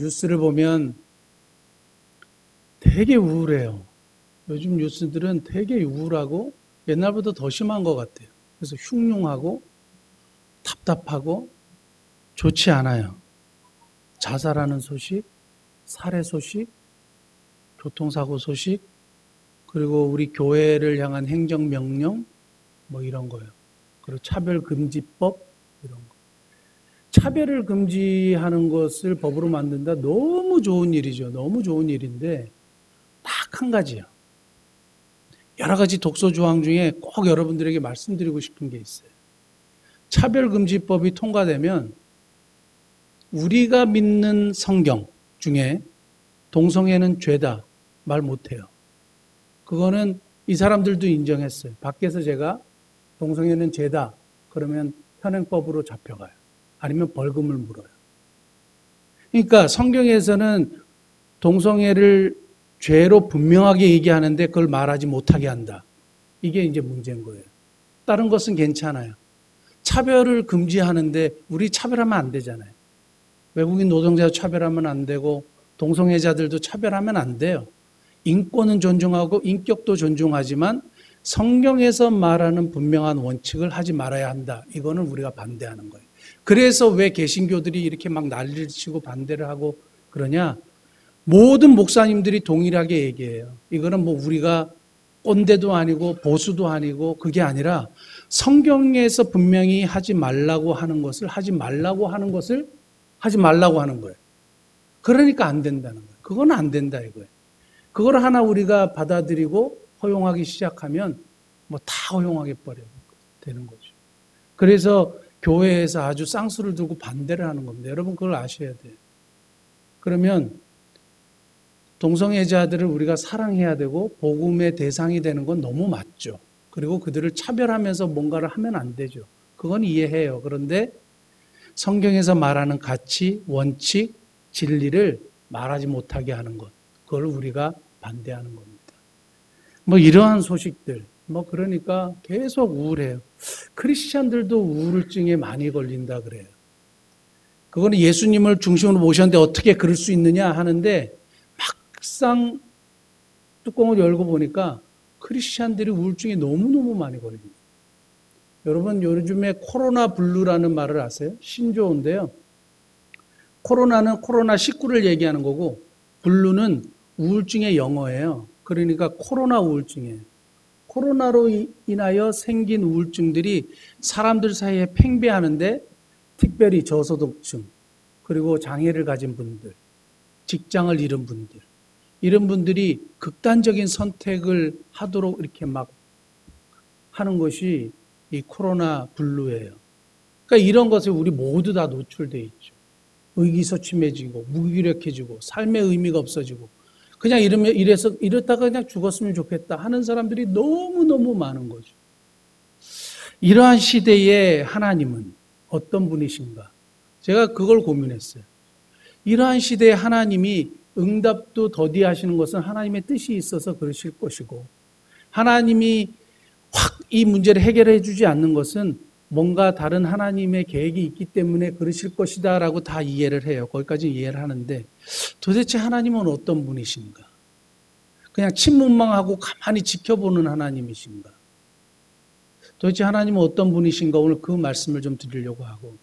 뉴스를 보면 되게 우울해요. 요즘 뉴스들은 되게 우울하고 옛날보다 더 심한 것 같아요. 그래서 흉흉하고 답답하고 좋지 않아요. 자살하는 소식, 살해 소식, 교통사고 소식, 그리고 우리 교회를 향한 행정명령, 뭐 이런 거예요. 그리고 차별금지법, 이런 거. 차별을 금지하는 것을 법으로 만든다? 너무 좋은 일이죠. 너무 좋은 일인데, 딱 한 가지요. 여러 가지 독소 조항 중에 꼭 여러분들에게 말씀드리고 싶은 게 있어요. 차별금지법이 통과되면 우리가 믿는 성경 중에 동성애는 죄다 말 못해요. 그거는 이 사람들도 인정했어요. 밖에서 제가 동성애는 죄다 그러면 현행법으로 잡혀가요. 아니면 벌금을 물어요. 그러니까 성경에서는 동성애를 죄로 분명하게 얘기하는데 그걸 말하지 못하게 한다. 이게 이제 문제인 거예요. 다른 것은 괜찮아요. 차별을 금지하는데 우리 차별하면 안 되잖아요. 외국인 노동자도 차별하면 안 되고 동성애자들도 차별하면 안 돼요. 인권은 존중하고 인격도 존중하지만 성경에서 말하는 분명한 원칙을 하지 말아야 한다. 이거는 우리가 반대하는 거예요. 그래서 왜 개신교들이 이렇게 막 난리를 치고 반대를 하고 그러냐? 모든 목사님들이 동일하게 얘기해요. 이거는 뭐 우리가 꼰대도 아니고 보수도 아니고 그게 아니라 성경에서 분명히 하지 말라고 하는 것을 하지 말라고 하는 것을 하지 말라고 하는 거예요. 그러니까 안 된다는 거예요. 그건 안 된다 이거예요. 그걸 하나 우리가 받아들이고 허용하기 시작하면 뭐 다 허용하게 버려 되는 거죠. 그래서 교회에서 아주 쌍수를 들고 반대를 하는 겁니다. 여러분 그걸 아셔야 돼요. 그러면 동성애자들을 우리가 사랑해야 되고 복음의 대상이 되는 건 너무 맞죠. 그리고 그들을 차별하면서 뭔가를 하면 안 되죠. 그건 이해해요. 그런데 성경에서 말하는 가치, 원칙, 진리를 말하지 못하게 하는 것, 그걸 우리가 반대하는 겁니다. 뭐 이러한 소식들, 뭐 그러니까 계속 우울해요. 크리스찬들도 우울증에 많이 걸린다 그래요. 그거는 예수님을 중심으로 모셨는데 어떻게 그럴 수 있느냐 하는데 막상 뚜껑을 열고 보니까 크리스찬들이 우울증에 너무너무 많이 걸립니다. 여러분 요즘에 코로나 블루라는 말을 아세요? 신조어인데요. 코로나는 코로나19를 얘기하는 거고 블루는 우울증의 영어예요. 그러니까 코로나 우울증이에요. 코로나로 인하여 생긴 우울증들이 사람들 사이에 팽배하는데 특별히 저소득층 그리고 장애를 가진 분들, 직장을 잃은 분들 이런 분들이 극단적인 선택을 하도록 이렇게 막 하는 것이 이 코로나 블루예요. 그러니까 이런 것에 우리 모두 다 노출되어 있죠. 의기소침해지고 무기력해지고 삶의 의미가 없어지고 그냥 이랬다가 그냥 죽었으면 좋겠다 하는 사람들이 너무너무 많은 거죠. 이러한 시대에 하나님은 어떤 분이신가? 제가 그걸 고민했어요. 이러한 시대에 하나님이 응답도 더디하시는 것은 하나님의 뜻이 있어서 그러실 것이고 하나님이 확 이 문제를 해결해 주지 않는 것은 뭔가 다른 하나님의 계획이 있기 때문에 그러실 것이다 라고 다 이해를 해요. 거기까지 이해를 하는데 도대체 하나님은 어떤 분이신가? 그냥 침묵망하고 가만히 지켜보는 하나님이신가? 도대체 하나님은 어떤 분이신가? 오늘 그 말씀을 좀 드리려고 하고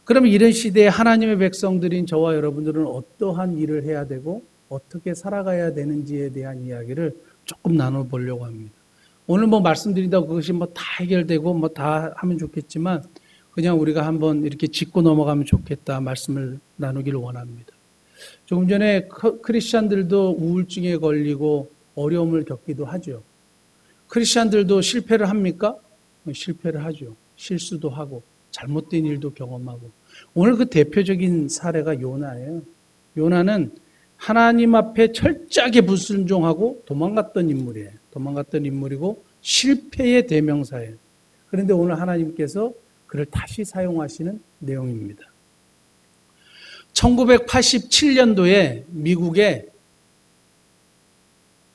그러면 이런 시대에 하나님의 백성들인 저와 여러분들은 어떠한 일을 해야 되고 어떻게 살아가야 되는지에 대한 이야기를 조금 나눠보려고 합니다. 오늘 뭐 말씀드린다고 그것이 뭐 다 해결되고 뭐 다 하면 좋겠지만 그냥 우리가 한번 이렇게 짚고 넘어가면 좋겠다 말씀을 나누기를 원합니다. 조금 전에 크리스찬들도 우울증에 걸리고 어려움을 겪기도 하죠. 크리스찬들도 실패를 합니까? 실패를 하죠. 실수도 하고 잘못된 일도 경험하고 오늘 그 대표적인 사례가 요나예요. 요나는 하나님 앞에 철저하게 불순종하고 도망갔던 인물이에요. 도망갔던 인물이고 실패의 대명사예요. 그런데 오늘 하나님께서 그를 다시 사용하시는 내용입니다. 1987년도에 미국에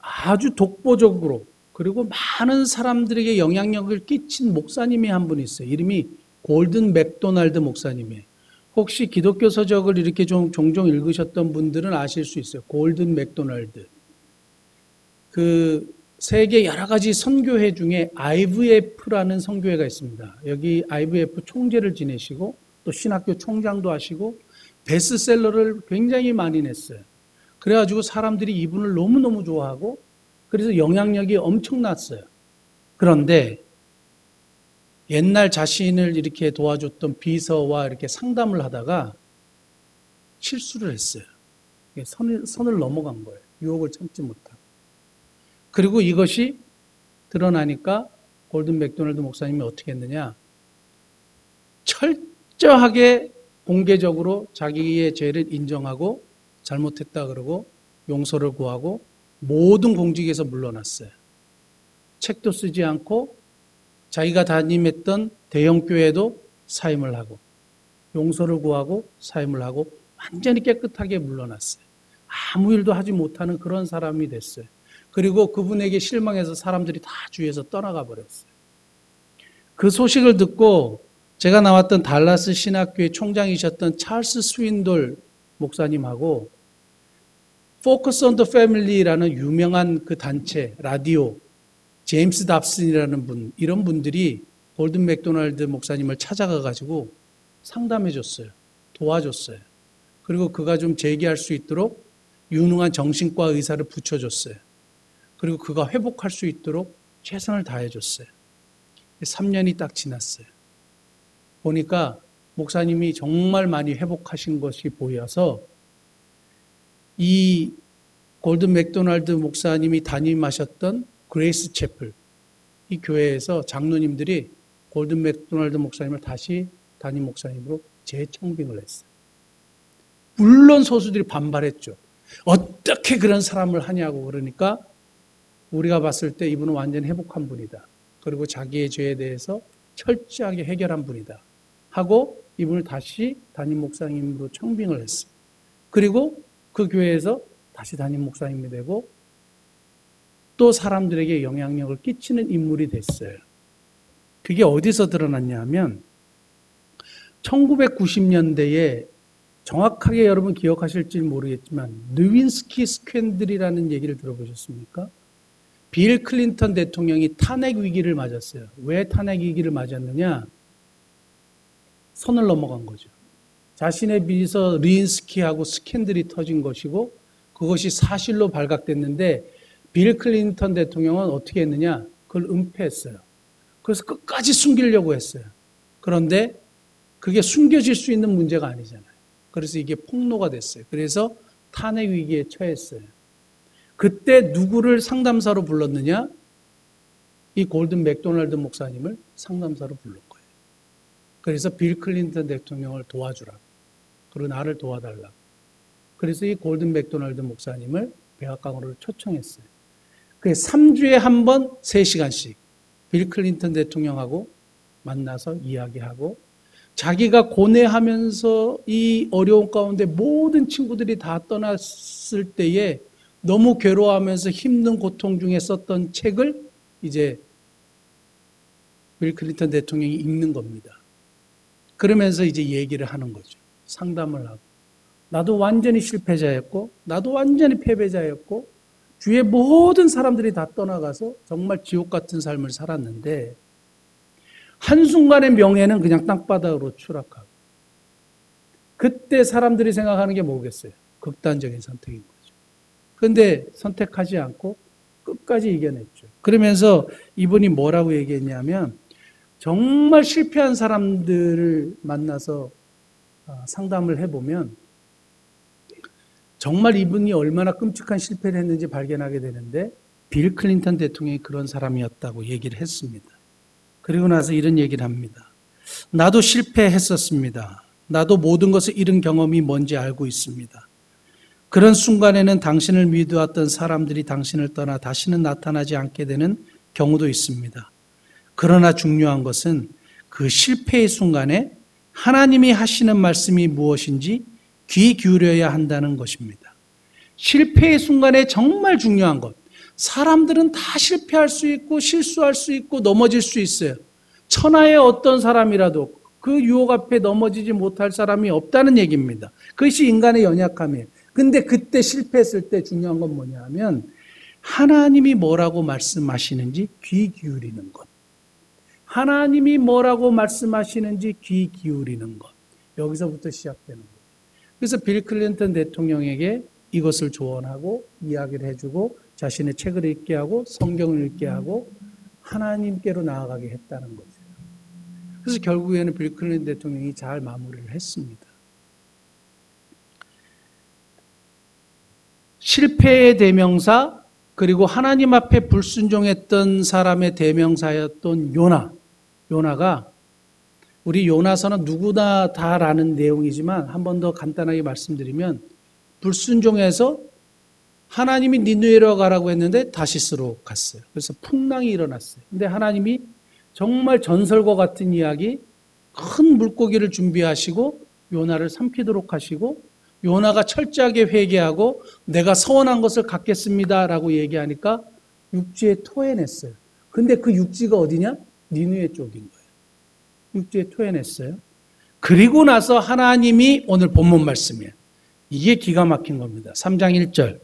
아주 독보적으로 그리고 많은 사람들에게 영향력을 끼친 목사님이 한 분 있어요. 이름이 골든 맥도날드 목사님이에요. 혹시 기독교 서적을 이렇게 좀 종종 읽으셨던 분들은 아실 수 있어요. 골든 맥도날드. 그 세계 여러 가지 선교회 중에 IVF라는 선교회가 있습니다. 여기 IVF 총재를 지내시고 또 신학교 총장도 하시고 베스트셀러를 굉장히 많이 냈어요. 그래가지고 사람들이 이분을 너무너무 좋아하고 그래서 영향력이 엄청났어요. 그런데 옛날 자신을 이렇게 도와줬던 비서와 이렇게 상담을 하다가 실수를 했어요. 선을 넘어간 거예요. 유혹을 참지 못하고. 그리고 이것이 드러나니까 골든 맥도날드 목사님이 어떻게 했느냐. 철저하게 공개적으로 자기의 죄를 인정하고 잘못했다 그러고 용서를 구하고 모든 공직에서 물러났어요. 책도 쓰지 않고 자기가 담임했던 대형교회도 사임을 하고 용서를 구하고 사임을 하고 완전히 깨끗하게 물러났어요. 아무 일도 하지 못하는 그런 사람이 됐어요. 그리고 그분에게 실망해서 사람들이 다 주위에서 떠나가 버렸어요. 그 소식을 듣고 제가 나왔던 달라스 신학교의 총장이셨던 찰스 스윈돌 목사님하고 Focus on the Family라는 유명한 그 단체, 라디오, 제임스 답슨이라는 분, 이런 분들이 골든 맥도날드 목사님을 찾아가가지고 상담해 줬어요. 도와줬어요. 그리고 그가 좀 재기할 수 있도록 유능한 정신과 의사를 붙여줬어요. 그리고 그가 회복할 수 있도록 최선을 다해줬어요. 3년이 딱 지났어요. 보니까 목사님이 정말 많이 회복하신 것이 보여서 이 골든 맥도날드 목사님이 담임하셨던 그레이스 채플, 이 교회에서 장로님들이 골든 맥도날드 목사님을 다시 담임 목사님으로 재청빙을 했어요. 물론 소수들이 반발했죠. 어떻게 그런 사람을 하냐고. 그러니까 우리가 봤을 때 이분은 완전히 회복한 분이다. 그리고 자기의 죄에 대해서 철저하게 해결한 분이다. 하고 이분을 다시 담임 목사님으로 청빙을 했어요. 그리고 그 교회에서 다시 담임 목사님이 되고 또 사람들에게 영향력을 끼치는 인물이 됐어요. 그게 어디서 드러났냐 하면 1990년대에 정확하게 여러분 기억하실지 모르겠지만 느윈스키 스캔들이라는 얘기를 들어보셨습니까? 빌 클린턴 대통령이 탄핵 위기를 맞았어요. 왜 탄핵 위기를 맞았느냐? 선을 넘어간 거죠. 자신의 비서 리인스키하고 스캔들이 터진 것이고 그것이 사실로 발각됐는데 빌 클린턴 대통령은 어떻게 했느냐? 그걸 은폐했어요. 그래서 끝까지 숨기려고 했어요. 그런데 그게 숨겨질 수 있는 문제가 아니잖아요. 그래서 이게 폭로가 됐어요. 그래서 탄핵 위기에 처했어요. 그때 누구를 상담사로 불렀느냐? 이 골든 맥도날드 목사님을 상담사로 부른 거예요. 그래서 빌 클린턴 대통령을 도와주라. 그리고 나를 도와달라. 그래서 이 골든 맥도날드 목사님을 백악관으로 초청했어요. 그래서 3주에 한 번 3시간씩 빌 클린턴 대통령하고 만나서 이야기하고 자기가 고뇌하면서 이 어려운 가운데 모든 친구들이 다 떠났을 때에 너무 괴로워하면서 힘든 고통 중에 썼던 책을 이제 빌 클린턴 대통령이 읽는 겁니다. 그러면서 이제 얘기를 하는 거죠. 상담을 하고. 나도 완전히 실패자였고 나도 완전히 패배자였고 주위의 모든 사람들이 다 떠나가서 정말 지옥 같은 삶을 살았는데 한순간의 명예는 그냥 땅바닥으로 추락하고 그때 사람들이 생각하는 게 뭐겠어요? 극단적인 선택인 거죠. 그런데 선택하지 않고 끝까지 이겨냈죠. 그러면서 이분이 뭐라고 얘기했냐면 정말 실패한 사람들을 만나서 상담을 해보면 정말 이분이 얼마나 끔찍한 실패를 했는지 발견하게 되는데 빌 클린턴 대통령이 그런 사람이었다고 얘기를 했습니다. 그리고 나서 이런 얘기를 합니다. 나도 실패했었습니다. 나도 모든 것을 잃은 경험이 뭔지 알고 있습니다. 그런 순간에는 당신을 믿어왔던 사람들이 당신을 떠나 다시는 나타나지 않게 되는 경우도 있습니다. 그러나 중요한 것은 그 실패의 순간에 하나님이 하시는 말씀이 무엇인지 귀 기울여야 한다는 것입니다. 실패의 순간에 정말 중요한 것. 사람들은 다 실패할 수 있고 실수할 수 있고 넘어질 수 있어요. 천하의 어떤 사람이라도 그 유혹 앞에 넘어지지 못할 사람이 없다는 얘기입니다. 그것이 인간의 연약함이에요. 근데 그때 실패했을 때 중요한 건 뭐냐 하면 하나님이 뭐라고 말씀하시는지 귀 기울이는 것. 하나님이 뭐라고 말씀하시는지 귀 기울이는 것. 여기서부터 시작되는 거예요. 그래서 빌 클린턴 대통령에게 이것을 조언하고 이야기를 해주고 자신의 책을 읽게 하고 성경을 읽게 하고 하나님께로 나아가게 했다는 거죠. 그래서 결국에는 빌 클린턴 대통령이 잘 마무리를 했습니다. 실패의 대명사 그리고 하나님 앞에 불순종했던 사람의 대명사였던 요나가 우리 요나서는 누구나 다 아는 내용이지만 한 번 더 간단하게 말씀드리면 불순종해서 하나님이 니느웨로 가라고 했는데 다시스로 갔어요. 그래서 풍랑이 일어났어요. 근데 하나님이 정말 전설과 같은 이야기 큰 물고기를 준비하시고 요나를 삼키도록 하시고 요나가 철저하게 회개하고 내가 서원한 것을 갚겠습니다라고 얘기하니까 육지에 토해냈어요. 근데 그 육지가 어디냐? 니느웨 쪽인 거예요. 육지에 토해냈어요. 그리고 나서 하나님이 오늘 본문 말씀이에요. 이게 기가 막힌 겁니다. 3장 1절.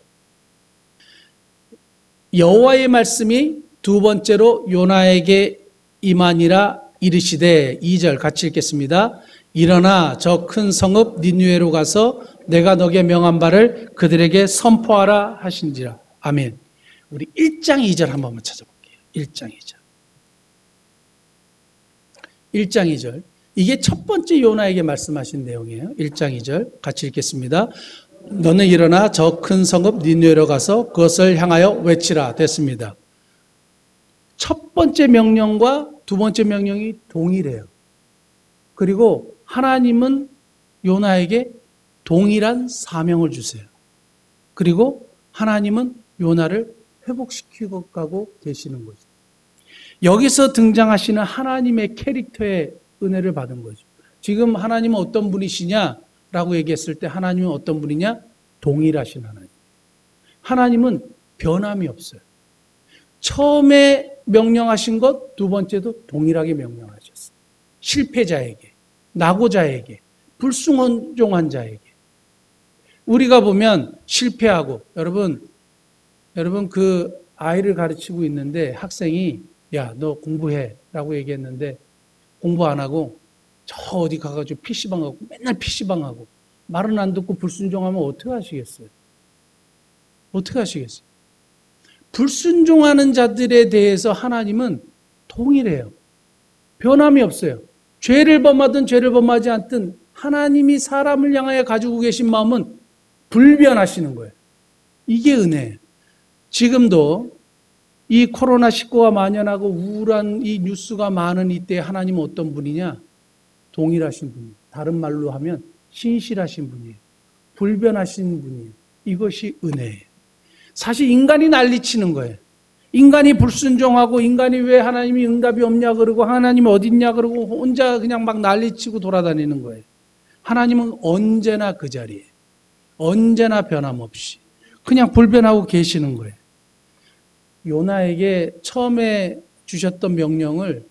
여호와의 말씀이 두 번째로 요나에게 임하니라 이르시되 2절 같이 읽겠습니다. 일어나 저 큰 성읍 니느웨로 가서 내가 너에게 명한 바를 그들에게 선포하라 하신지라. 아멘. 우리 1장 2절 한 번만 찾아볼게요. 1장 2절. 1장 2절. 이게 첫 번째 요나에게 말씀하신 내용이에요. 1장 2절 같이 읽겠습니다. 너는 일어나 저 큰 성읍 니느웨로 가서 그것을 향하여 외치라 됐습니다. 첫 번째 명령과 두 번째 명령이 동일해요. 그리고 하나님은 요나에게 동일한 사명을 주세요. 그리고 하나님은 요나를 회복시키고 가고 계시는 거죠. 여기서 등장하시는 하나님의 캐릭터의 은혜를 받은 거죠. 지금 하나님은 어떤 분이시냐라고 얘기했을 때 하나님은 어떤 분이냐? 동일하신 하나님. 하나님은 변함이 없어요. 처음에 명령하신 것, 두 번째도 동일하게 명령하셨어요. 실패자에게, 낙오자에게, 불순종한 자에게. 우리가 보면 실패하고, 여러분 그 아이를 가르치고 있는데 학생이 야, 너 공부해 라고 얘기했는데 공부 안 하고 저 어디 가가지고 PC방 가고 맨날 PC방 하고 말은 안 듣고 불순종하면 어떻게 하시겠어요? 어떻게 하시겠어요? 불순종하는 자들에 대해서 하나님은 동일해요. 변함이 없어요. 죄를 범하든 죄를 범하지 않든 하나님이 사람을 향하여 가지고 계신 마음은 불변하시는 거예요. 이게 은혜예요. 지금도 이 코로나19가 만연하고 우울한 이 뉴스가 많은 이때 하나님은 어떤 분이냐? 동일하신 분이에요. 다른 말로 하면 신실하신 분이에요. 불변하신 분이에요. 이것이 은혜예요. 사실 인간이 난리치는 거예요. 인간이 불순종하고 인간이 왜 하나님이 응답이 없냐 그러고 하나님이 어딨냐 그러고 혼자 그냥 막 난리치고 돌아다니는 거예요. 하나님은 언제나 그 자리에 언제나 변함없이 그냥 불변하고 계시는 거예요. 요나에게 처음에 주셨던 명령을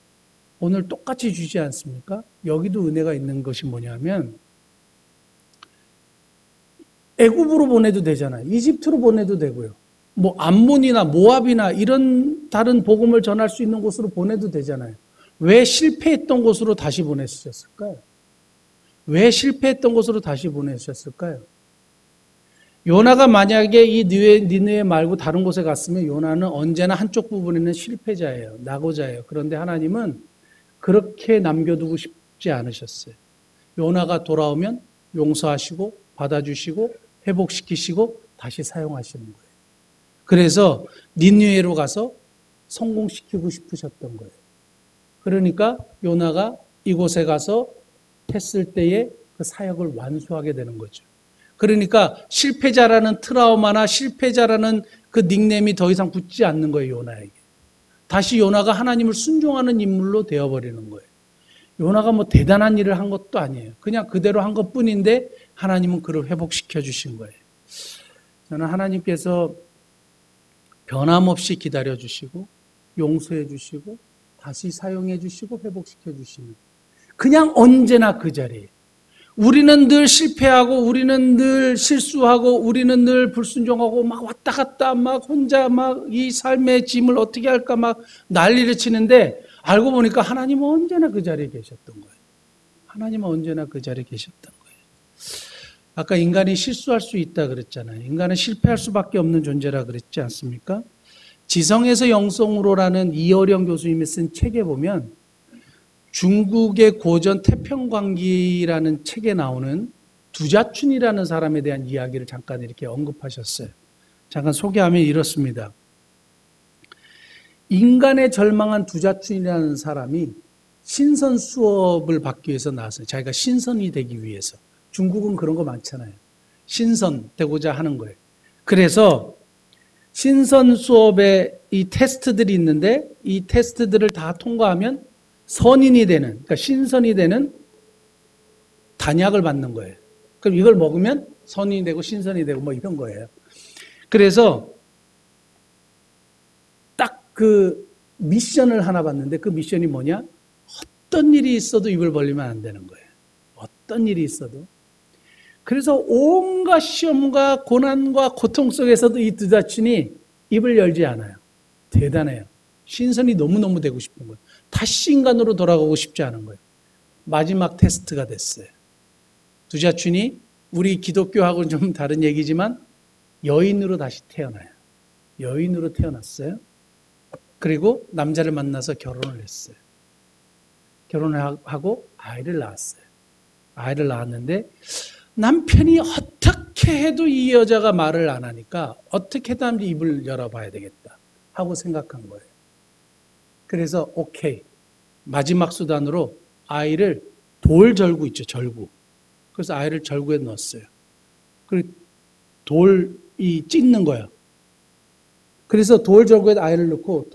오늘 똑같이 주지 않습니까? 여기도 은혜가 있는 것이 뭐냐면 애굽으로 보내도 되잖아요. 이집트로 보내도 되고요. 뭐 암몬이나 모압이나 이런 다른 복음을 전할 수 있는 곳으로 보내도 되잖아요. 왜 실패했던 곳으로 다시 보내셨을까요? 왜 실패했던 곳으로 다시 보내셨을까요? 요나가 만약에 이 니느웨 말고 다른 곳에 갔으면 요나는 언제나 한쪽 부분에는 실패자예요. 낙오자예요. 그런데 하나님은 그렇게 남겨두고 싶지 않으셨어요. 요나가 돌아오면 용서하시고 받아주시고 회복시키시고 다시 사용하시는 거예요. 그래서 니느웨로 가서 성공시키고 싶으셨던 거예요. 그러니까 요나가 이곳에 가서 했을 때에 그 사역을 완수하게 되는 거죠. 그러니까 실패자라는 트라우마나 실패자라는 그 닉네임이 더 이상 붙지 않는 거예요, 요나에게. 다시 요나가 하나님을 순종하는 인물로 되어버리는 거예요. 요나가 뭐 대단한 일을 한 것도 아니에요. 그냥 그대로 한 것뿐인데 하나님은 그를 회복시켜 주신 거예요. 저는 하나님께서 변함없이 기다려 주시고 용서해 주시고 다시 사용해 주시고 회복시켜 주시는 그냥 언제나 그 자리에. 우리는 늘 실패하고 우리는 늘 실수하고 우리는 늘 불순종하고 막 왔다 갔다 막 혼자 막 이 삶의 짐을 어떻게 할까 막 난리를 치는데 알고 보니까 하나님은 언제나 그 자리에 계셨던 거예요. 하나님은 언제나 그 자리에 계셨던 거예요. 아까 인간이 실수할 수 있다 그랬잖아요. 인간은 실패할 수밖에 없는 존재라 그랬지 않습니까? 지성에서 영성으로라는 이어령 교수님이 쓴 책에 보면 중국의 고전 태평광기라는 책에 나오는 두자춘이라는 사람에 대한 이야기를 잠깐 이렇게 언급하셨어요. 잠깐 소개하면 이렇습니다. 인간의 절망한 두자춘이라는 사람이 신선 수업을 받기 위해서 나왔어요. 자기가 신선이 되기 위해서. 중국은 그런 거 많잖아요. 신선 되고자 하는 거예요. 그래서 신선 수업에 이 테스트들이 있는데 이 테스트들을 다 통과하면 선인이 되는, 그러니까 신선이 되는 단약을 받는 거예요. 그럼 이걸 먹으면 선인이 되고 신선이 되고 뭐 이런 거예요. 그래서 딱 그 미션을 하나 받는데 그 미션이 뭐냐? 어떤 일이 있어도 입을 벌리면 안 되는 거예요. 어떤 일이 있어도. 그래서 온갖 시험과 고난과 고통 속에서도 이 두자춘이 입을 열지 않아요. 대단해요. 신선이 너무너무 되고 싶은 거예요. 다시 인간으로 돌아가고 싶지 않은 거예요. 마지막 테스트가 됐어요. 두자춘이 우리 기독교하고는 좀 다른 얘기지만 여인으로 다시 태어나요. 여인으로 태어났어요. 그리고 남자를 만나서 결혼을 했어요. 결혼을 하고 아이를 낳았어요. 아이를 낳았는데 남편이 어떻게 해도 이 여자가 말을 안 하니까 어떻게 해도 한번 입을 열어봐야 되겠다 하고 생각한 거예요. 그래서 오케이. 마지막 수단으로 아이를 돌절구 있죠. 절구. 그래서 아이를 절구에 넣었어요. 그리고 돌이 찢는 거예요. 그래서 돌절구에 아이를 넣고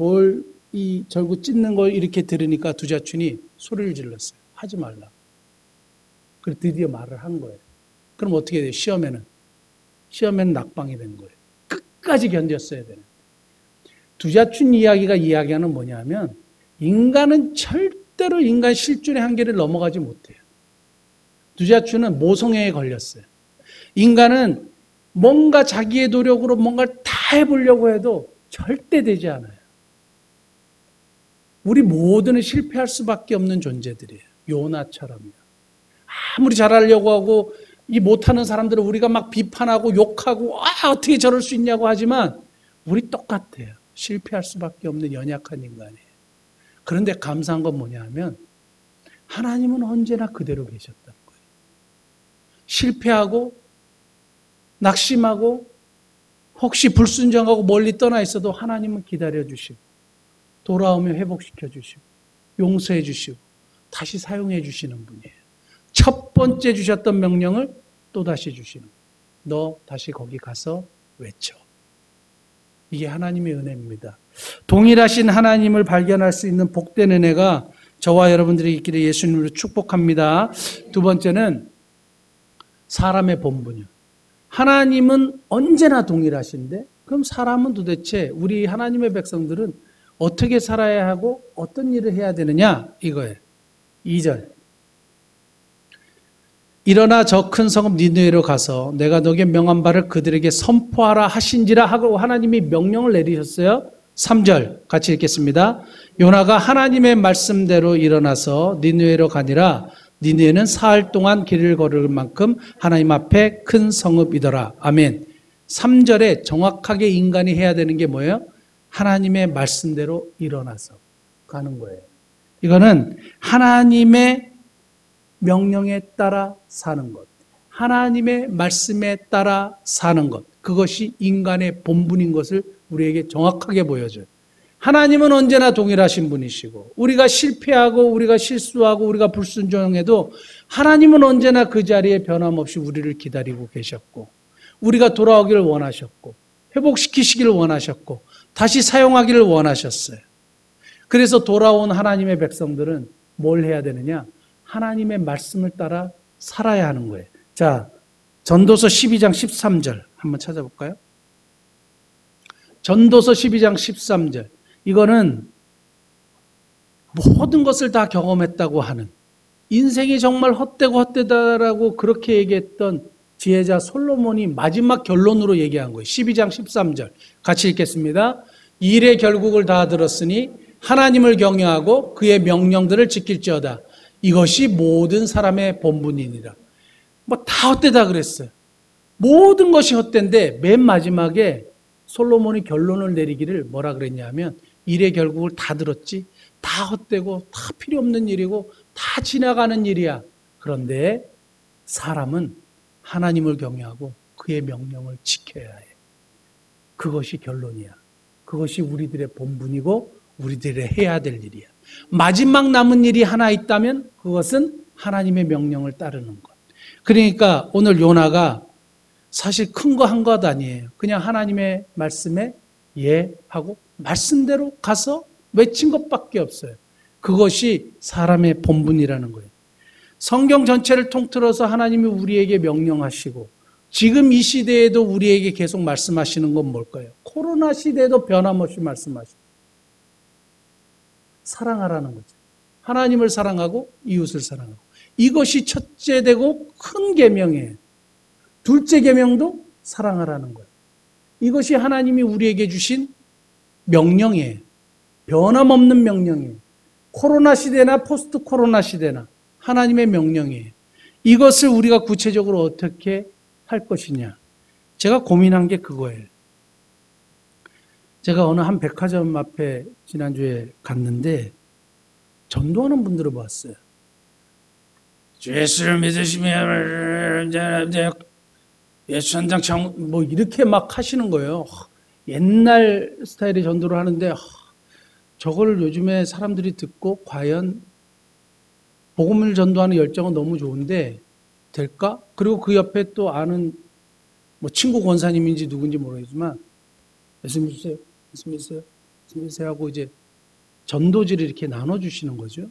이 절구 찢는 걸 이렇게 들으니까 두자춘이 소리를 질렀어요. 하지 말라. 그리고 드디어 말을 한 거예요. 그럼 어떻게 돼요? 시험에는 낙방이 된 거예요. 끝까지 견뎠어야 되는. 두자춘 이야기가 이야기하는 뭐냐면 인간은 절대로 인간 실존의 한계를 넘어가지 못해요. 두자춘은 모성애에 걸렸어요. 인간은 뭔가 자기의 노력으로 뭔가를 다 해보려고 해도 절대 되지 않아요. 우리 모두는 실패할 수밖에 없는 존재들이에요. 요나처럼요. 아무리 잘하려고 하고 이 못하는 사람들을 우리가 막 비판하고 욕하고 어떻게 저럴 수 있냐고 하지만 우리 똑같아요. 실패할 수밖에 없는 연약한 인간이에요. 그런데 감사한 건 뭐냐 하면 하나님은 언제나 그대로 계셨다는 거예요. 실패하고 낙심하고 혹시 불순종하고 멀리 떠나 있어도 하나님은 기다려주시고 돌아오면 회복시켜 주시고 용서해 주시고 다시 사용해 주시는 분이에요. 첫 번째 주셨던 명령을 또다시 주시는 거예요. 너 다시 거기 가서 외쳐. 이게 하나님의 은혜입니다. 동일하신 하나님을 발견할 수 있는 복된 은혜가 저와 여러분들이 있기를 예수님으로 축복합니다. 두 번째는 사람의 본분이요. 하나님은 언제나 동일하신데 그럼 사람은 도대체 우리 하나님의 백성들은 어떻게 살아야 하고 어떤 일을 해야 되느냐 이거예요. 2절 일어나 저 큰 성읍 니느웨로 가서 내가 너에게 명한 바를 그들에게 선포하라 하신지라 하고 하나님이 명령을 내리셨어요. 3절 같이 읽겠습니다. 요나가 하나님의 말씀대로 일어나서 니느웨로 가니라. 니느웨는 사흘 동안 길을 걸을 만큼 하나님 앞에 큰 성읍이더라. 아멘. 3절에 정확하게 인간이 해야 되는 게 뭐예요? 하나님의 말씀대로 일어나서 가는 거예요. 이거는 하나님의 명령에 따라 사는 것, 하나님의 말씀에 따라 사는 것, 그것이 인간의 본분인 것을 우리에게 정확하게 보여줘요. 하나님은 언제나 동일하신 분이시고 우리가 실패하고 우리가 실수하고 우리가 불순종해도 하나님은 언제나 그 자리에 변함없이 우리를 기다리고 계셨고 우리가 돌아오기를 원하셨고 회복시키시기를 원하셨고 다시 사용하기를 원하셨어요. 그래서 돌아온 하나님의 백성들은 뭘 해야 되느냐? 하나님의 말씀을 따라 살아야 하는 거예요. 자, 전도서 12장 13절 한번 찾아볼까요? 전도서 12장 13절. 이거는 모든 것을 다 경험했다고 하는 인생이 정말 헛되고 헛되다라고 그렇게 얘기했던 지혜자 솔로몬이 마지막 결론으로 얘기한 거예요. 12장 13절 같이 읽겠습니다. 일의 결국을 다 들었으니 하나님을 경외하고 그의 명령들을 지킬지어다. 이것이 모든 사람의 본분이니라. 뭐 다 헛되다 그랬어요. 모든 것이 헛된데 맨 마지막에 솔로몬이 결론을 내리기를 뭐라 그랬냐면 일의 결국을 다 들었지. 다 헛되고 다 필요 없는 일이고 다 지나가는 일이야. 그런데 사람은 하나님을 경외하고 그의 명령을 지켜야 해. 그것이 결론이야. 그것이 우리들의 본분이고 우리들의 해야 될 일이야. 마지막 남은 일이 하나 있다면 그것은 하나님의 명령을 따르는 것. 그러니까 오늘 요나가 사실 큰 거 한 것 아니에요. 그냥 하나님의 말씀에 예 하고 말씀대로 가서 외친 것밖에 없어요. 그것이 사람의 본분이라는 거예요. 성경 전체를 통틀어서 하나님이 우리에게 명령하시고 지금 이 시대에도 우리에게 계속 말씀하시는 건 뭘까요? 코로나 시대에도 변함없이 말씀하시고 사랑하라는 거죠. 하나님을 사랑하고 이웃을 사랑하고 이것이 첫째 되고 큰 계명이에요. 둘째 계명도 사랑하라는 거예요. 이것이 하나님이 우리에게 주신 명령이에요. 변함없는 명령이에요. 코로나 시대나 포스트 코로나 시대나 하나님의 명령이에요. 이것을 우리가 구체적으로 어떻게 할 것이냐. 제가 고민한 게 그거예요. 제가 어느 한 백화점 앞에 지난주에 갔는데 전도하는 분들을 봤어요. 예수를 믿으시면 예수 한 장 뭐 이렇게 막 하시는 거예요. 옛날 스타일의 전도를 하는데 저걸 요즘에 사람들이 듣고 과연 복음을 전도하는 열정은 너무 좋은데 될까? 그리고 그 옆에 또 아는 뭐 친구 권사님인지 누군지 모르겠지만 예수 믿으세요, 예수 믿으세요, 예수 믿으세요 하고 이제 전도지를 이렇게 나눠주시는 거죠.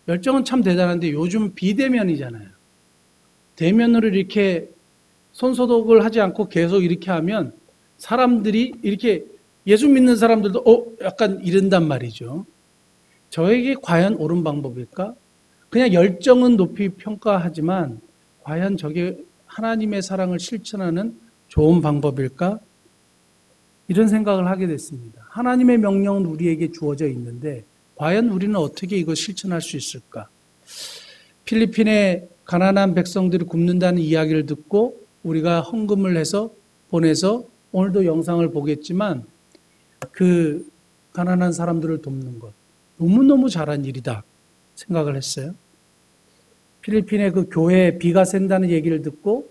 열정은 참 대단한데 요즘 비대면이잖아요. 대면으로 이렇게 손소독을 하지 않고 계속 이렇게 하면 사람들이 이렇게 예수 믿는 사람들도 약간 이른단 말이죠. 저에게 과연 옳은 방법일까? 그냥 열정은 높이 평가하지만 과연 저게 하나님의 사랑을 실천하는 좋은 방법일까? 이런 생각을 하게 됐습니다. 하나님의 명령은 우리에게 주어져 있는데 과연 우리는 어떻게 이거 실천할 수 있을까? 필리핀에 가난한 백성들이 굶는다는 이야기를 듣고 우리가 헌금을 해서 보내서 오늘도 영상을 보겠지만 그 가난한 사람들을 돕는 것 너무너무 잘한 일이다 생각을 했어요. 필리핀의 그 교회에 비가 샌다는 얘기를 듣고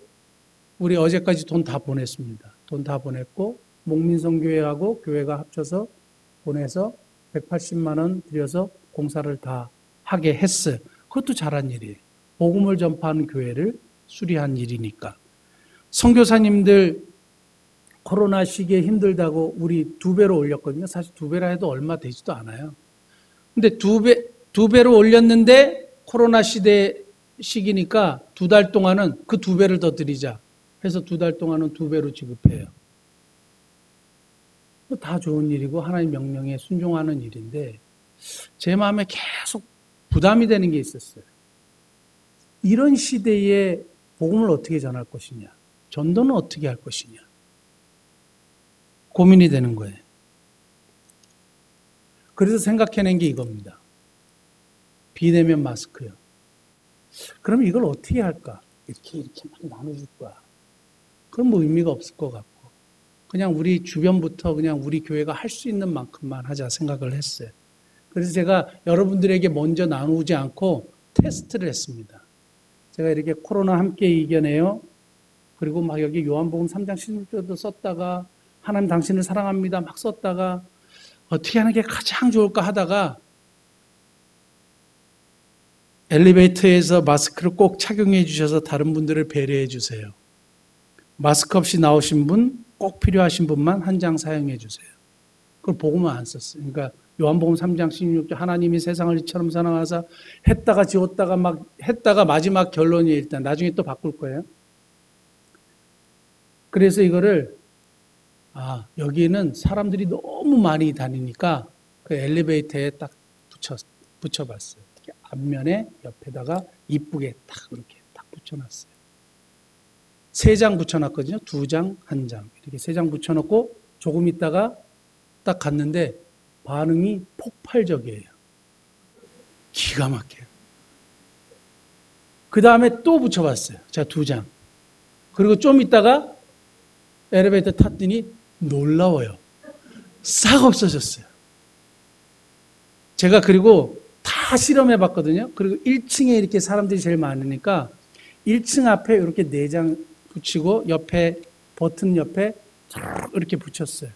우리 어제까지 돈 다 보냈습니다. 돈 다 보냈고 목민성교회하고 교회가 합쳐서 보내서 180만 원 들여서 공사를 다 하게 했어요. 그것도 잘한 일이에요. 복음을 전파하는 교회를 수리한 일이니까. 선교사님들 코로나 시기에 힘들다고 우리 2배로 올렸거든요. 사실 2배라 해도 얼마 되지도 않아요. 근데 2배로 올렸는데 코로나 시기니까 2달 동안은 그 2배를 더 드리자 해서 2달 동안은 2배로 지급해요. 다 좋은 일이고 하나님 명령에 순종하는 일인데 제 마음에 계속 부담이 되는 게 있었어요. 이런 시대에 복음을 어떻게 전할 것이냐, 전도는 어떻게 할 것이냐 고민이 되는 거예요. 그래서 생각해낸 게 이겁니다. 비대면 마스크요. 그럼 이걸 어떻게 할까? 이렇게 막 나눠줄 거야. 그럼 뭐 의미가 없을 것 같고 그냥 우리 주변부터 그냥 우리 교회가 할 수 있는 만큼만 하자 생각을 했어요. 그래서 제가 여러분들에게 먼저 나누지 않고 테스트를 했습니다. 제가 이렇게 코로나 함께 이겨내요. 그리고 막 여기 요한복음 3장 16절도 썼다가 하나님 당신을 사랑합니다 막 썼다가 어떻게 하는 게 가장 좋을까 하다가 엘리베이터에서 마스크를 꼭 착용해 주셔서 다른 분들을 배려해 주세요. 마스크 없이 나오신 분, 꼭 필요하신 분만 한 장 사용해 주세요. 그걸 보고만 안 썼어요. 그러니까 요한복음 3장 16절 하나님이 세상을 이처럼 사랑하사 했다가 지웠다가 막 했다가 마지막 결론이 일단 나중에 또 바꿀 거예요. 그래서 이거를 여기는 사람들이 너무 많이 다니니까 그 엘리베이터에 딱 붙여봤어요. 앞면에 옆에다가 이쁘게 딱 이렇게 딱 붙여놨어요. 3장 붙여놨거든요. 2장, 1장. 이렇게 3장 붙여놓고 조금 있다가 딱 갔는데 반응이 폭발적이에요. 기가 막혀요. 그 다음에 또 붙여봤어요. 제가 2장. 그리고 좀 있다가 엘리베이터 탔더니 놀라워요. 싹 없어졌어요. 제가 그리고 다 실험해 봤거든요. 그리고 1층에 이렇게 사람들이 제일 많으니까 1층 앞에 이렇게 4장 붙이고 옆에 버튼 옆에 이렇게 붙였어요.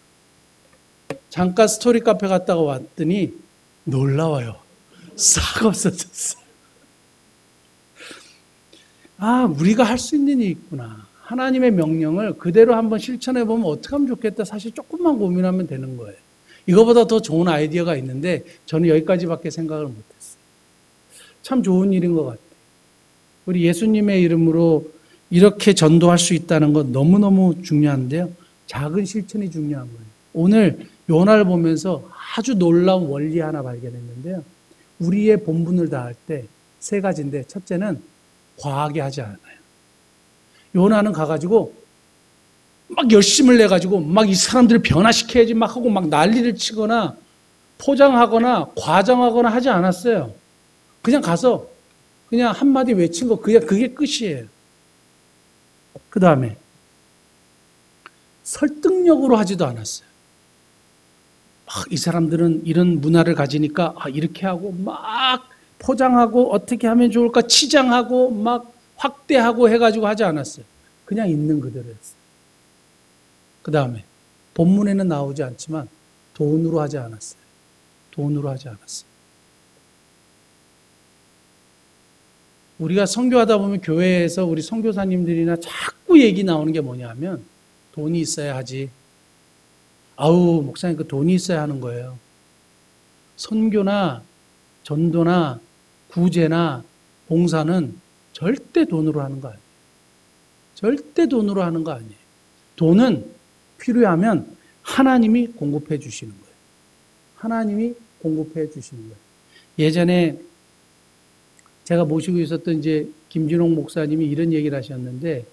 잠깐 스토리 카페 갔다가 왔더니 놀라워요. 싹 없어졌어요. 아, 우리가 할 수 있는 일이 있구나. 하나님의 명령을 그대로 한번 실천해 보면 어떻게 하면 좋겠다. 사실 조금만 고민하면 되는 거예요. 이거보다 더 좋은 아이디어가 있는데 저는 여기까지밖에 생각을 못했어요. 참 좋은 일인 것 같아요. 우리 예수님의 이름으로 이렇게 전도할 수 있다는 건 너무너무 중요한데요. 작은 실천이 중요한 거예요. 오늘 요나를 보면서 아주 놀라운 원리 하나 발견했는데요. 우리의 본분을 다할 때 3가지인데 첫째는 과하게 하지 않아요. 요나는 가가지고 막 열심을 내가지고 막 이 사람들을 변화시켜야지 막 하고 막 난리를 치거나 포장하거나 과장하거나 하지 않았어요. 그냥 가서 그냥 한마디 외친 거 그게 끝이에요. 그 다음에 설득력으로 하지도 않았어요. 막 이 사람들은 이런 문화를 가지니까 이렇게 하고 막 포장하고 어떻게 하면 좋을까 치장하고 막 확대하고 해가지고 하지 않았어요. 그냥 있는 그대로 했어요. 그 다음에 본문에는 나오지 않지만 돈으로 하지 않았어요. 돈으로 하지 않았어요. 우리가 선교하다 보면 교회에서 우리 선교사님들이나 자꾸 얘기 나오는 게 뭐냐면 돈이 있어야 하지. 아우 목사님 그 돈이 있어야 하는 거예요. 선교나 전도나 구제나 봉사는 절대 돈으로 하는 거 아니에요. 절대 돈으로 하는 거 아니에요. 돈은 필요하면 하나님이 공급해 주시는 거예요. 하나님이 공급해 주시는 거예요. 예전에 제가 모시고 있었던 이제 김진홍 목사님이 이런 얘기를 하셨는데,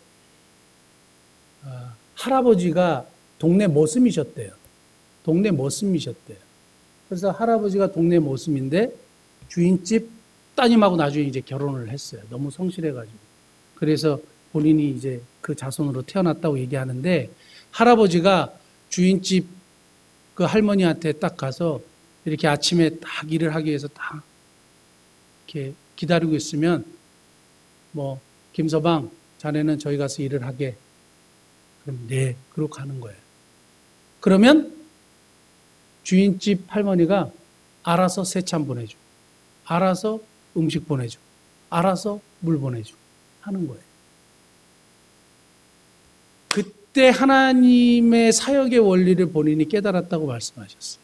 할아버지가 동네 머슴이셨대요. 동네 머슴이셨대요. 그래서 할아버지가 동네 머슴인데 주인집 따님하고 나중에 이제 결혼을 했어요. 너무 성실해가지고. 그래서 본인이 이제 그 자손으로 태어났다고 얘기하는데, 할아버지가 주인집 그 할머니한테 딱 가서 이렇게 아침에 딱 일을 하기 위해서 딱 이렇게 기다리고 있으면, 뭐, 김서방, 자네는 저희 가서 일을 하게. 그럼 네, 그러고 가는 거예요. 그러면 주인집 할머니가 알아서 세찬 보내주고, 알아서 음식 보내주고, 알아서 물 보내주고 하는 거예요. 그때 하나님의 사역의 원리를 본인이 깨달았다고 말씀하셨어요.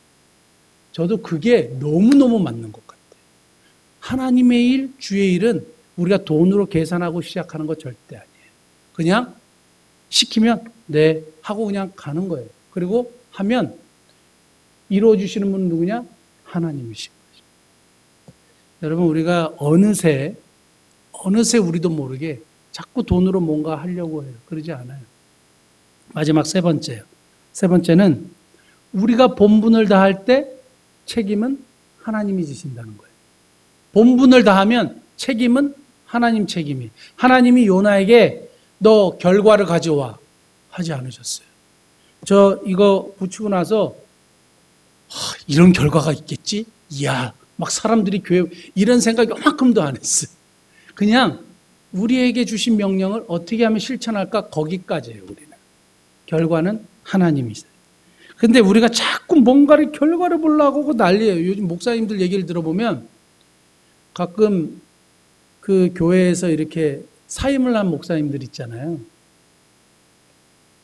저도 그게 너무너무 맞는 것 같아요. 하나님의 일, 주의 일은 우리가 돈으로 계산하고 시작하는 거 절대 아니에요. 그냥 시키면 네 하고 그냥 가는 거예요. 그리고 하면 이루어주시는 분은 누구냐? 하나님이신 거죠. 여러분 우리가 어느새 우리도 모르게 자꾸 돈으로 뭔가 하려고 해요. 그러지 않아요. 마지막 3번째요. 3번째는 우리가 본분을 다할 때 책임은 하나님이 지신다는 거예요. 본분을 다하면 책임은 하나님 책임이. 하나님이 요나에게 너 결과를 가져와 하지 않으셨어요. 저 이거 붙이고 나서 이런 결과가 있겠지? 이야, 막 사람들이 교회 이런 생각 요만큼도 안 했어요. 그냥 우리에게 주신 명령을 어떻게 하면 실천할까 거기까지예요. 우리는. 결과는 하나님이세요. 근데 우리가 자꾸 뭔가를 결과를 보려고 하고 난리예요. 요즘 목사님들 얘기를 들어보면 가끔 그 교회에서 이렇게 사임을 한 목사님들 있잖아요.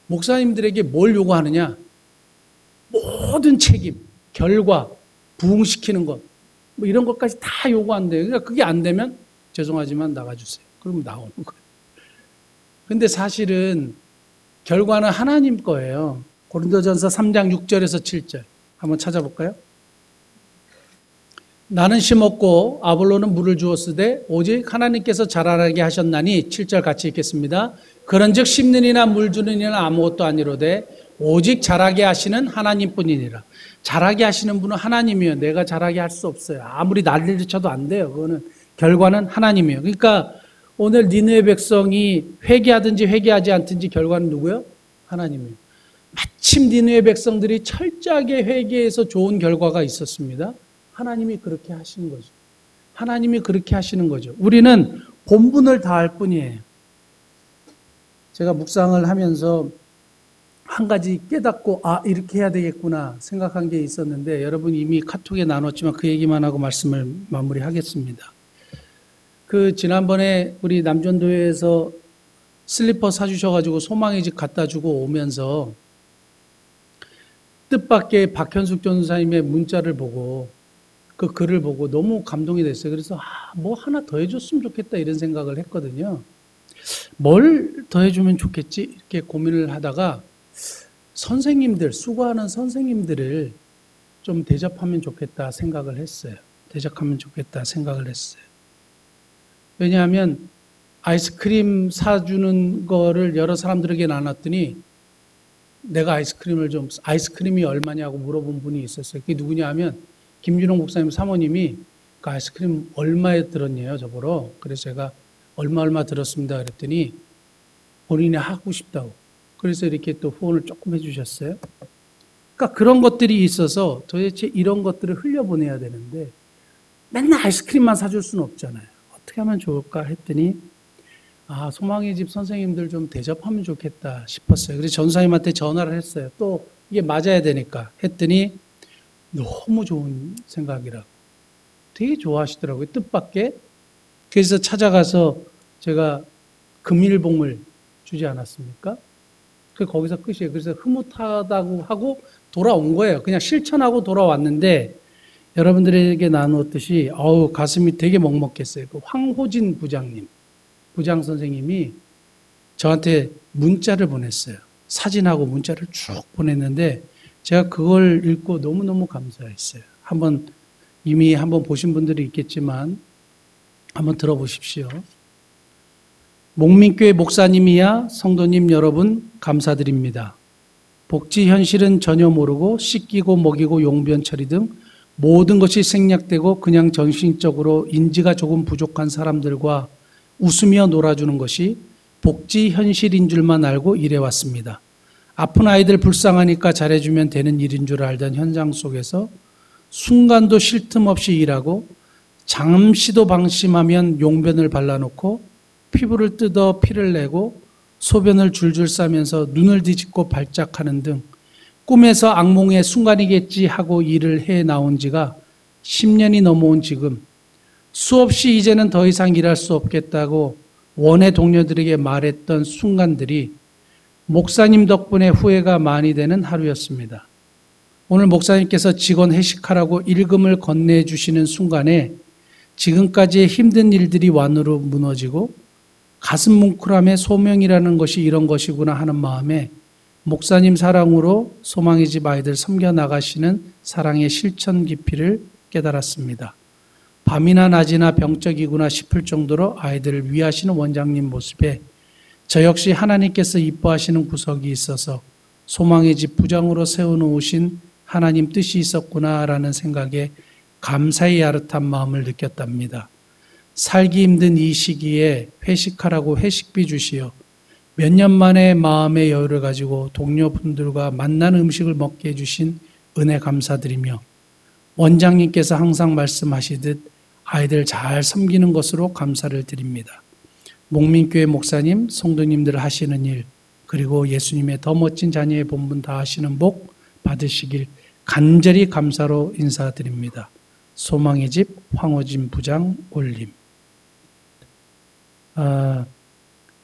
목사님들에게 뭘 요구하느냐? 모든 책임, 결과, 부응시키는 것, 뭐 이런 것까지 다 요구한대요. 그러니까 그게 안 되면 죄송하지만 나가주세요. 그러면 나오는 거예요. 근데 사실은 결과는 하나님 거예요. 고린도전서 3장 6절에서 7절 한번 찾아볼까요? 나는 심었고 아볼로는 물을 주었으되 오직 하나님께서 자라나게 하셨나니 7절 같이 읽겠습니다. 그런즉 심는 이나 물 주는 이는 아무것도 아니로되 오직 자라게 하시는 하나님뿐이니라. 자라게 하시는 분은 하나님이에요. 내가 자라게 할 수 없어요. 아무리 난리를 쳐도 안 돼요. 그거는 결과는 하나님이에요. 그러니까 오늘 니느웨 백성이 회개하든지 회개하지 않든지 결과는 누구요? 하나님이에요. 마침 니느웨 백성들이 철저하게 회개해서 좋은 결과가 있었습니다. 하나님이 그렇게 하시는 거죠. 하나님이 그렇게 하시는 거죠. 우리는 본분을 다할 뿐이에요. 제가 묵상을 하면서 한 가지 깨닫고 이렇게 해야 되겠구나 생각한 게 있었는데 여러분 이미 카톡에 나눴지만 그 얘기만 하고 말씀을 마무리하겠습니다. 지난번에 우리 남전도회에서 슬리퍼 사주셔가지고 소망의 집 갖다 주고 오면서 뜻밖의 박현숙 전사님의 문자를 보고 그 글을 보고 너무 감동이 됐어요. 그래서 뭐 하나 더 해줬으면 좋겠다 이런 생각을 했거든요. 뭘 더 해주면 좋겠지 이렇게 고민을 하다가 선생님들, 수고하는 선생님들을 좀 대접하면 좋겠다 생각을 했어요. 대접하면 좋겠다 생각을 했어요. 왜냐하면 아이스크림 사주는 거를 여러 사람들에게 나눴더니 내가 아이스크림이 얼마냐고 물어본 분이 있었어요. 그게 누구냐 하면 김준홍 목사님 사모님이 그 아이스크림 얼마에 들었냐요, 저보러. 그래서 제가 얼마 들었습니다. 그랬더니 본인이 하고 싶다고. 그래서 이렇게 또 후원을 조금 해주셨어요. 그러니까 그런 것들이 있어서 도대체 이런 것들을 흘려보내야 되는데 맨날 아이스크림만 사줄 수는 없잖아요. 어떻게 하면 좋을까 했더니 소망의 집 선생님들 좀 대접하면 좋겠다 싶었어요. 그래서 전사님한테 전화를 했어요. 또 이게 맞아야 되니까 했더니 너무 좋은 생각이라고. 되게 좋아하시더라고요. 뜻밖의. 그래서 찾아가서 제가 금일봉을 주지 않았습니까? 거기서 끝이에요. 그래서 흐뭇하다고 하고 돌아온 거예요. 그냥 실천하고 돌아왔는데 여러분들에게 나누었듯이 가슴이 되게 먹먹했어요. 황호진 부장 선생님이 저한테 문자를 보냈어요. 사진하고 문자를 쭉 보냈는데 제가 그걸 읽고 너무너무 감사했어요. 이미 한번 보신 분들이 있겠지만 한번 들어보십시오. 목민교회 목사님이야 성도님 여러분 감사드립니다. 복지 현실은 전혀 모르고 씻기고 먹이고 용변 처리 등 모든 것이 생략되고 그냥 정신적으로 인지가 조금 부족한 사람들과 웃으며 놀아주는 것이 복지 현실인 줄만 알고 일해왔습니다. 아픈 아이들 불쌍하니까 잘해주면 되는 일인 줄 알던 현장 속에서 순간도 쉴 틈 없이 일하고 잠시도 방심하면 용변을 발라놓고 피부를 뜯어 피를 내고 소변을 줄줄 싸면서 눈을 뒤집고 발작하는 등 꿈에서 악몽의 순간이겠지 하고 일을 해 나온 지가 10년이 넘어온 지금 수없이 이제는 더 이상 일할 수 없겠다고 원외 동료들에게 말했던 순간들이 목사님 덕분에 후회가 많이 되는 하루였습니다. 오늘 목사님께서 직원 회식하라고 일금을 건네주시는 순간에 지금까지의 힘든 일들이 완으로 무너지고 가슴 뭉클함에 소명이라는 것이 이런 것이구나 하는 마음에 목사님 사랑으로 소망의 집 아이들 섬겨나가시는 사랑의 실천 깊이를 깨달았습니다. 밤이나 낮이나 병적이구나 싶을 정도로 아이들을 위하시는 원장님 모습에 저 역시 하나님께서 이뻐하시는 구석이 있어서 소망의 집 부장으로 세워놓으신 하나님 뜻이 있었구나라는 생각에 감사의 야릇한 마음을 느꼈답니다. 살기 힘든 이 시기에 회식하라고 회식비 주시어 몇 년 만에 마음의 여유를 가지고 동료분들과 만나는 음식을 먹게 해주신 은혜 감사드리며 원장님께서 항상 말씀하시듯 아이들 잘 섬기는 것으로 감사를 드립니다. 목민교회 목사님, 성도님들 하시는 일, 그리고 예수님의 더 멋진 자녀의 본분 다 하시는 복 받으시길 간절히 감사로 인사드립니다. 소망의 집 황호진 부장 올림.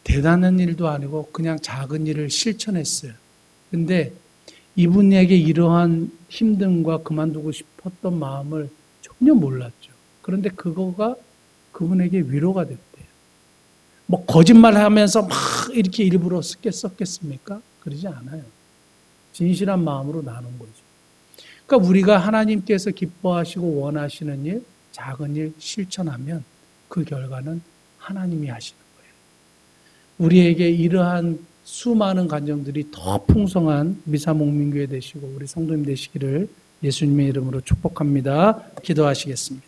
대단한 일도 아니고 그냥 작은 일을 실천했어요. 근데 이분에게 이러한 힘듦과 그만두고 싶었던 마음을 전혀 몰랐죠. 그런데 그거가 그분에게 위로가 됐대요. 뭐 거짓말하면서 막 이렇게 일부러 썼겠습니까? 그러지 않아요. 진실한 마음으로 나눈 거죠. 그러니까 우리가 하나님께서 기뻐하시고 원하시는 일, 작은 일 실천하면 그 결과는 하나님이 하시는 거예요. 우리에게 이러한 수많은 간정들이 더 풍성한 미사목민교회 되시고 우리 성도님 되시기를 예수님의 이름으로 축복합니다. 기도하시겠습니다.